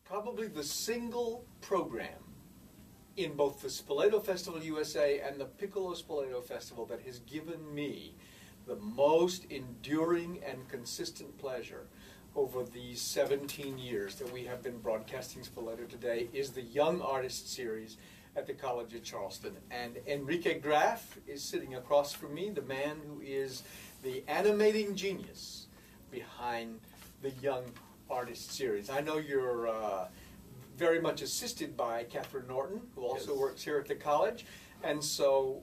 probably the single program in both the Spoleto Festival USA and the Piccolo Spoleto Festival that has given me the most enduring and consistent pleasure over these 17 years that we have been broadcasting Spoleto Today is the Young Artist Series at the College of Charleston. And Enrique Graf is sitting across from me, the man who is the animating genius behind the Young Artist Series. I know you're very much assisted by Catherine Norton, who also works here at the college, and so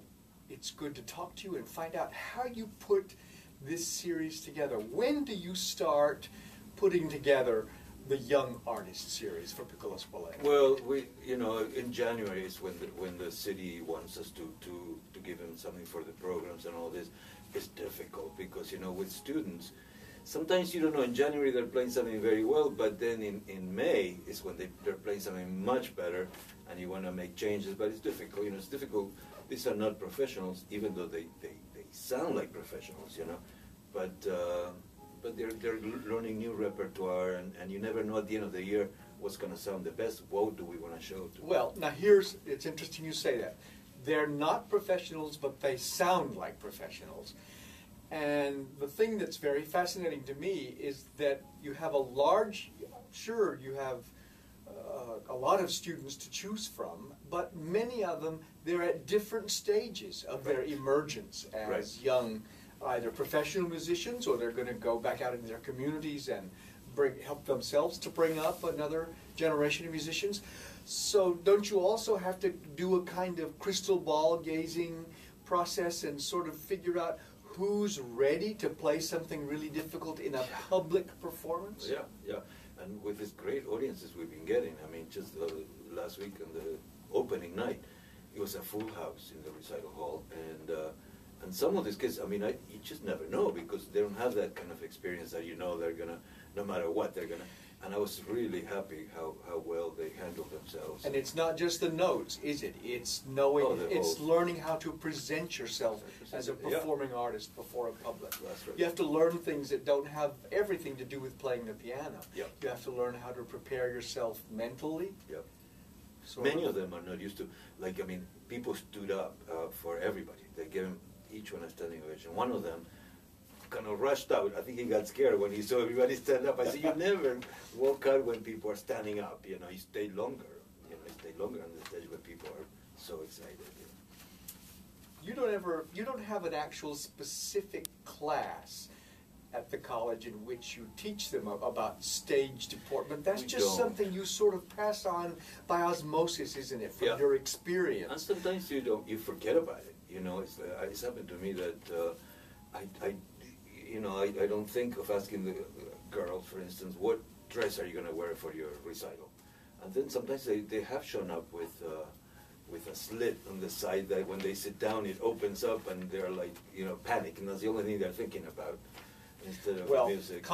it's good to talk to you and find out how you put this series together. When do you start putting together the Young Artist Series for Piccolo Spoleto? Well, in January is when the city wants us to give them something for the programs and all this. It's difficult because, with students, sometimes you don't know, in January they're playing something very well, but then in May is when they're playing something much better and you want to make changes, but it's difficult, it's difficult. These are not professionals, even though they sound like professionals, but they're learning new repertoire, and you never know at the end of the year what's going to sound the best. What do we want to show? Well, now it's interesting you say that. They're not professionals, but they sound like professionals. And the thing that's very fascinating to me is that you have you have a lot of students to choose from, but many of them, they're at different stages of their emergence as young, either professional musicians, or they're going to go back out into their communities and help themselves to bring up another generation of musicians. So don't you also have to do a kind of crystal ball gazing process and sort of figure out who's ready to play something really difficult in a public performance? Yeah. And with these great audiences we've been getting, just last week on the opening night, it was a full house in the recital hall, and some of these kids, you just never know because they don't have that kind of experience that they're gonna, no matter what, they're gonna. And I was really happy how well they handled themselves. And it's not just the notes, is it? It's knowing, it's learning how to present yourself as a performing artist before a public. That's right. You have to learn things that don't have everything to do with playing the piano. Yep. You have to learn how to prepare yourself mentally. Yep. Many of them are not used to, people stood up for everybody. They gave them each one a standing ovation. One of them kind of rushed out. I think he got scared when he saw everybody stand up. I said, you never walk out when people are standing up. You stay longer. You stay longer on the stage when people are so excited. You don't have an actual specific class at the college in which you teach them about stage deportment. That's just something you sort of pass on by osmosis, isn't it, from your experience? And sometimes you forget about it. It's happened to me that I don't think of asking the girl, for instance, what dress are you going to wear for your recital? And then sometimes they have shown up with a slit on the side that when they sit down it opens up and they're panic, and that's the only thing they're thinking about instead of music.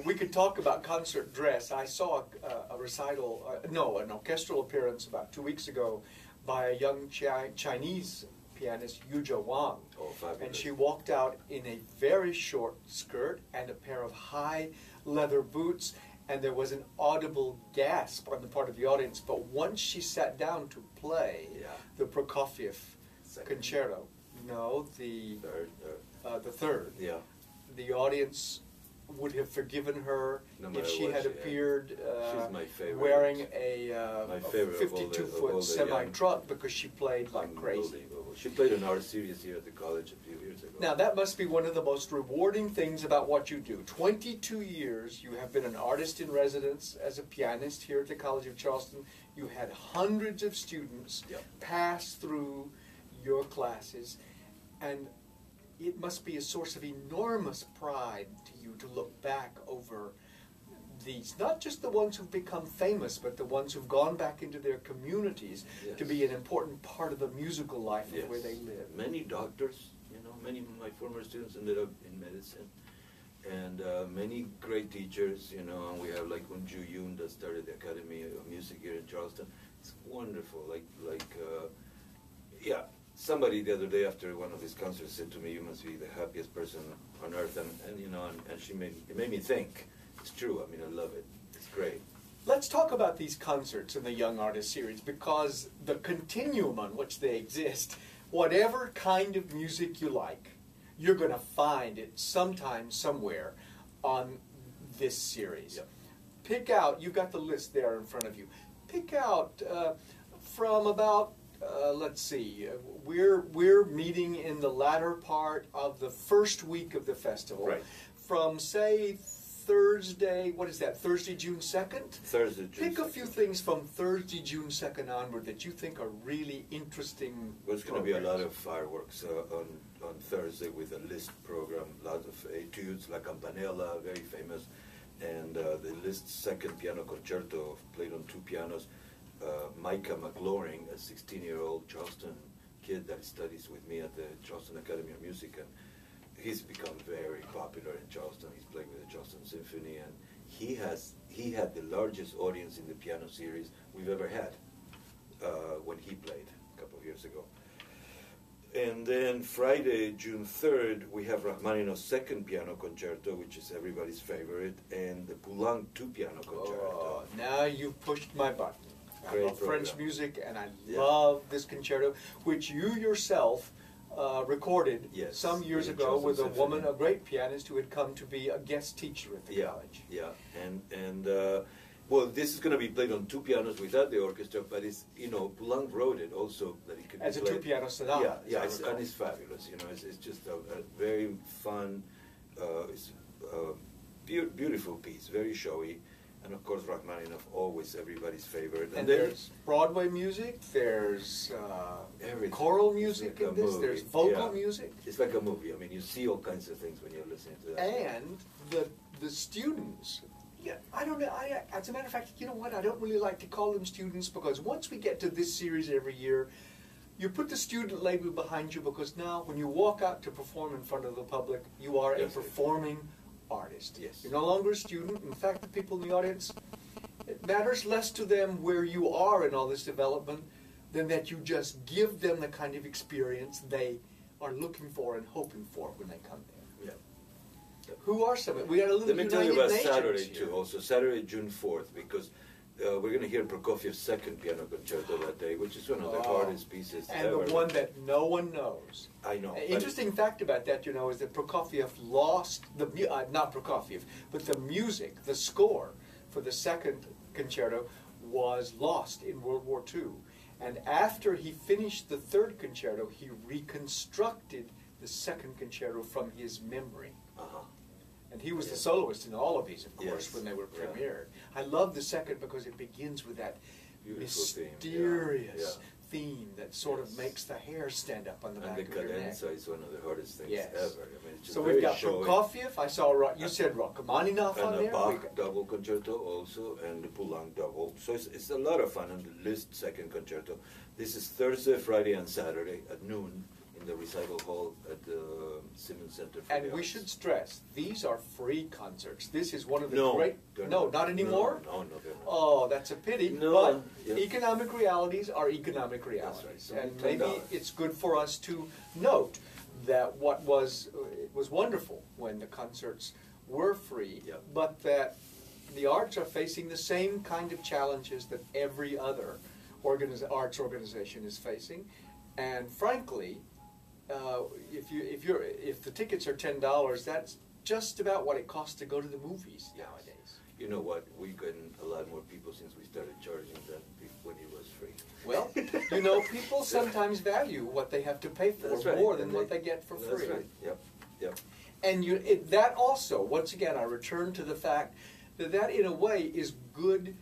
We could talk about concert dress. I saw a recital, an orchestral appearance about 2 weeks ago by a young Chinese pianist, Yuja Wang. Oh, fabulous. And she walked out in a very short skirt and a pair of high leather boots, and there was an audible gasp on the part of the audience. But once she sat down to play the Prokofiev concerto, the third, the audience would have forgiven her if she had appeared wearing a 52-foot semi-trunk because she played like crazy. She played an art series here at the college a few years ago. Now that must be one of the most rewarding things about what you do. 22 years you have been an artist in residence as a pianist here at the College of Charleston. You had hundreds of students pass through your classes, and it must be a source of enormous pride to you to look back over these, not just the ones who've become famous, but the ones who've gone back into their communities to be an important part of the musical life of where they live. Many doctors, many of my former students ended up in medicine, and many great teachers, and we have like Unju Yoon that started the Academy of Music here in Charleston. It's wonderful, somebody the other day after one of these concerts said to me, "You must be the happiest person on earth," and she it made me think. It's true. I love it. It's great. Let's talk about these concerts in the Young Artist Series, because the continuum on which they exist, whatever kind of music you like, you're going to find it sometime, somewhere on this series. Yep. Pick out, you've got the list there in front of you, pick out from about, let's see, we're meeting in the latter part of the first week of the festival. Right. From, say, Thursday, what is that, Thursday, June 2nd? Thursday, June Pick a 2nd. few things from Thursday, June 2nd onward that you think are really interesting. There's going to be a lot programs. of fireworks on Thursday with a list program, lots of etudes, La Campanella, very famous, and the Liszt second piano concerto played on 2 pianos. Micah McLaurin, a 16-year-old Charleston kid that studies with me at the Charleston Academy of Music, and he's become very popular in Charleston. He's playing with the Charleston Symphony, and he had the largest audience in the piano series we've ever had when he played a couple of years ago. And then Friday, June 3rd, we have Rachmaninoff's second piano concerto, which is everybody's favorite, and the Poulenc 2 piano concerto. Oh, now you've pushed my button. I Great love French program. music, and I Yeah. love this concerto, which you yourself recorded Yes, some years with the ago with a Charleston woman, Symphony. a great pianist who had come to be a guest teacher at the college. Yeah, and well, this is going to be played on 2 pianos without the orchestra, but it's, Poulenc wrote it also that it could As be a played. 2-piano sonata. Yeah, as I recall. and it's fabulous. It's just a very fun, it's a beautiful piece, very showy, and of course Rachmaninoff, always everybody's favorite. And then there's Broadway music, there's everything. choral music It's like in a this, movie. there's vocal Yeah. music, It's like a movie. I mean, you see all kinds of things when you're listening to that. and the students. Yeah, I don't know. As a matter of fact, you know what? I don't really like to call them students, because once we get to this series every year, you put the student label behind you, because now when you walk out to perform in front of the public, you are Yes, a performing artist. Yes. You're no longer a student. In fact, the people in the audience, it matters less to them where you are in all this development than that you just give them the kind of experience they are looking for and hoping for when they come there. Yeah. Who are some? We got a little Let me tell you United about Nations Saturday here. too. Also Saturday, June 4th, because we're going to hear Prokofiev's second piano concerto that day, which is one of the Oh. hardest pieces And ever. the one that no one knows. I know. but Interesting fact about that, is that Prokofiev lost not Prokofiev, but the music, the score for the second concerto was lost in World War II. And after he finished the third concerto, he reconstructed the second concerto from his memory. Uh-huh. And he was the Yes. soloist in all of these, of course, Yes. when they were Yeah. premiered. I love the second because it begins with that Beautiful theme, yeah. mysterious Yeah. theme that sort of Yes. makes the hair stand up on the And back the of your neck. cadenza is one of the hardest things Yes. ever. I mean, it's just So very we've got showy. Prokofiev. I saw you said Rachmaninoff on And a there. We Bach got- double concerto also, and the Poulenc double. So it's a lot of fun. And the Liszt second concerto. This is Thursday, Friday, and Saturday at noon in the recital hall at the Simmons Center for And the we Arts. should stress, these are free concerts. This is one of the No, great... they're No, not anymore? No, they're not. Oh, that's a pity. No, But yeah. economic realities are economic realities. That's right. And maybe $10. it's good for us to note that it was wonderful when the concerts were free, Yeah. but that the arts are facing the same kind of challenges that every other arts organization is facing. And frankly, if the tickets are $10, that's just about what it costs to go to the movies nowadays. You know what? We've gotten a lot more people since we started charging than when it was free. Well, people sometimes value what they have to pay for That's right. more than And what they get for That's free. right. Yep. And that also, once again, I return to the fact that in a way is good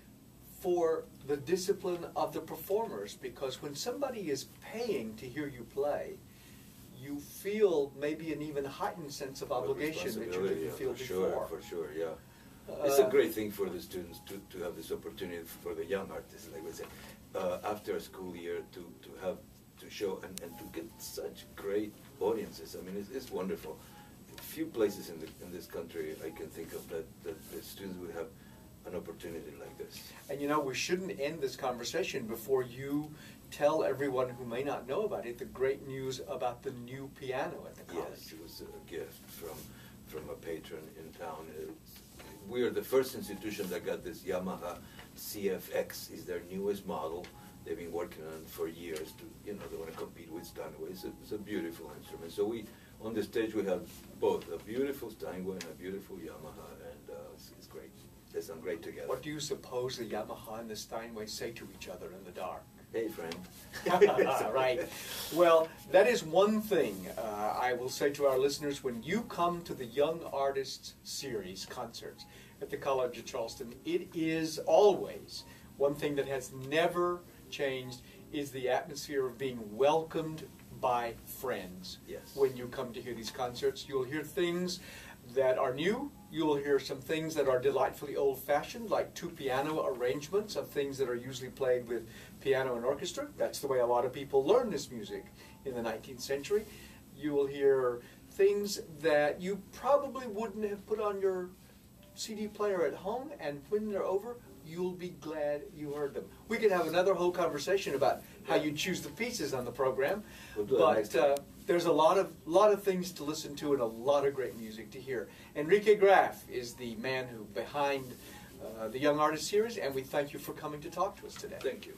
for the discipline of the performers, because when somebody is paying to hear you play, you feel maybe an even heightened sense of obligation that you didn't feel before. For sure, yeah. It's a great thing for the students to have this opportunity, for the young artists, like we said, after a school year to show and to get such great audiences. I mean, it's wonderful. Few places in this country I can think of that the students would have an opportunity like this. And we shouldn't end this conversation before you tell everyone who may not know about it the great news about the new piano at the college. Yes, it was a gift from a patron in town. we are the first institution that got this Yamaha CFX, is their newest model. They've been working on it for years to, they want to compete with Steinway. It's a beautiful instrument. So on the stage we have both a beautiful Steinway and a beautiful Yamaha, and it's great. They sound great together. What do you suppose the Yamaha and the Steinway say to each other in the dark? Hey, friend. Right. Well, that is one thing I will say to our listeners. When you come to the Young Artists Series concerts at the College of Charleston, it is always one thing that has never changed is the atmosphere of being welcomed by friends. Yes. When you come to hear these concerts, you'll hear things that are new. You'll hear some things that are delightfully old-fashioned, like two piano arrangements of things that are usually played with piano and orchestra. That's the way a lot of people learn this music in the 19th century. You will hear things that you probably wouldn't have put on your CD player at home, and when they're over, you'll be glad you heard them. We could have another whole conversation about how you choose the pieces on the program, but there's a lot of things to listen to and a lot of great music to hear. Enrique Graf is the man behind the Young Artist Series, and we thank you for coming to talk to us today. Thank you.